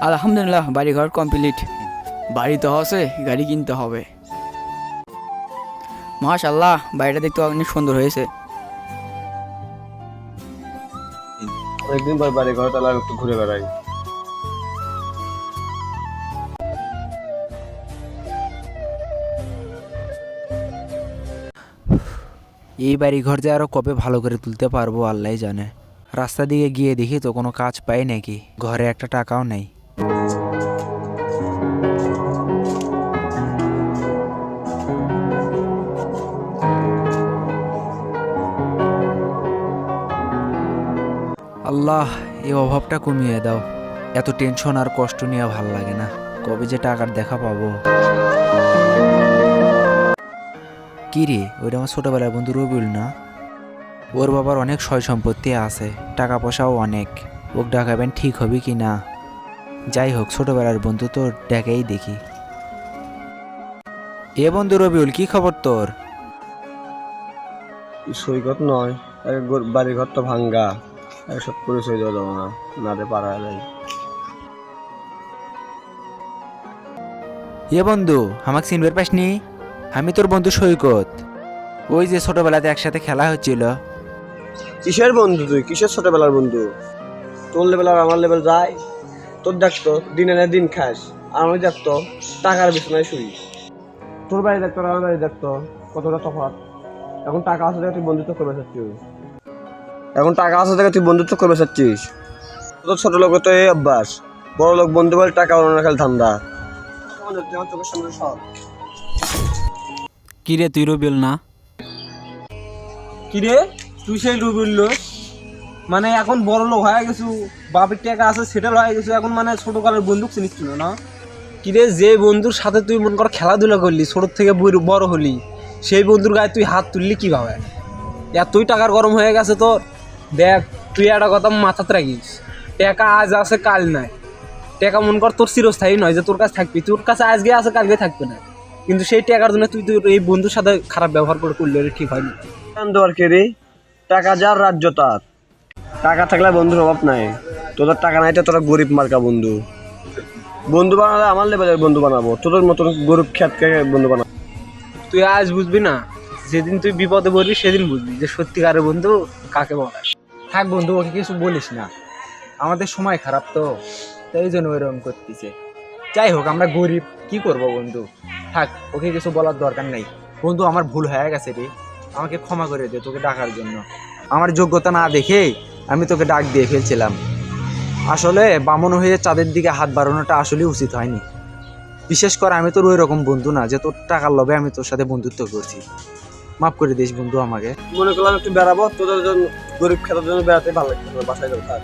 আলহামদুলিল্লাহ, বাড়িঘর কমপ্লিট। বাড়ি তো আছে, গাড়ি কিনতে হবে। মাশাআল্লাহ, বাড়িটা দেখতে অনেক সুন্দর হয়েছে। অনেকদিন পর বাড়ি ঘর তাহলে একটু ঘুরে বেড়াই। এই বাড়ি ঘর যে আরো কবে ভালো করে তুলতে পারবো আল্লাহ জানে। রাস্তা দিকে গিয়ে দেখি তো কোনো কাজ পাই নাকি, ঘরে একটা টাকাও নেই। আল্লাহ, এই অভাবটা কমিয়ে দাও। এত টেনশন আর কষ্ট নিয়ে ভাল লাগে না। কবে যে টাকার দেখা পাবো। কি রে, ওইটা আমার ছোটবেলার বন্ধু রবিউল না? ওর বাবার অনেক সয় সম্পত্তি আছে, টাকা পয়সাও অনেক। ওক ডাকাবেন ঠিক হবে কি না? যাই হোক, ছোটবেলার বন্ধু তো ডেকেই দেখি। এ বন্ধু রবিউল, কি খবর তোর? সৈকত নয়, বাড়ি ঘর তো ভাঙ্গা, সব পরিচয় দেওয়া যাবো না, না রে পারা যায়। এ বন্ধু, আমাকে চিনবার পাসনি? আমি তোর বন্ধু সৈকত। ওই যে ছোটবেলাতে একসাথে খেলা হচ্ছিল। কিসের বন্ধু তুই? কিসের ছোটবেলার বন্ধু? তোর লেভেল আর আমার লেভেল যায়? তোর দেখতো দিনে না দিন খাস, আর আমি দেখতো টাকার বিছানায় শুই। তোর বাড়ি দেখতো আর আমার বাড়ি দেখতো কতটা তফাৎ। এখন টাকা আছে দেখে তুই বন্ধুত্ব করবে চাচ্ছিস। তোর ছোট লোক তো এই অভ্যাস, বড় লোক বন্ধু বলে টাকা ওনার খেলে ধান্দা। চোখের সামনে সব। কিরে, তুই রবিউল না? কিরে, তুই সেই রুবিল? মানে এখন বড় লোক হয়ে গেছু, বাপের টাকা আছে, সেটেল হয়ে গেছু, এখন মানে ছোটকালের বন্দুক চিনিস না? কিরে, যে বন্ধুর সাথে তুই মন কর খেলাধুলা করলি, ছোট থেকে বড় হলি, সেই বন্ধুর গায়ে তুই হাত তুললি কিভাবে? এতই টাকার গরম হয়ে গেছে তোর। দেখ, তুই একটা কথা মাথাতে রাখিস, টাকা আজ আছে কাল নাই। টাকা মন কর তোর চিরস্থায়ী নয় যে তোর কাছে থাকবি, তোর কাছে আজকে আছে কালকে থাকবে না। কিন্তু সেই টাকার জন্য তুই এই বন্ধুর সাথে খারাপ ব্যবহার করলে ঠিক হয়নি। আর কে রে? টাকা যার রাজ্য তার। টাকা থাকলে বন্ধুর অভাব নাই। তোদের টাকা নাই তো তোরা গরিব মার্কা বন্ধু। বন্ধু বানালে আমার লেভেলের বন্ধু বানাবো, তোদের মতন গরিব খ্যাতকে বন্ধু বানাবো। তুই আজ বুঝবি না, যেদিন তুই বিপদে পড়বি সেদিন বুঝবি যে সত্যিকারের বন্ধু কাকে বলে। থাক বন্ধু, ওকে কিছু বলিস না, আমাদের সময় খারাপ তো, তাই জন্য ওইরকম করতেছে। যাই হোক, আমরা গরিব, কি করব বন্ধু। থাক, ওকে কিছু বলার দরকার নেই। বন্ধু, আমার ভুল হয়ে গেছে রে, আমাকে ক্ষমা করে দে। তোকে ডাকার জন্য আমার যোগ্যতা না দেখে আমি তোকে ডাক দিয়ে ফেলছিলাম। আসলে বামন হয়ে চাঁদের দিকে হাত বাড়ানোটা আসলে উচিত হয়নি। বিশেষ করে আমি তোর ওই রকম বন্ধু না যে তোর টাকার লোভে আমি তোর সাথে বন্ধুত্ব করছি। মাফ করে দিস বন্ধু আমাকে। মনে করলাম একটু বেড়াবো, তোদের জন্য গরিব খ্যাতের জন্য বেড়াতে ভালো লাগছে, বাসায় যাবো। থাক।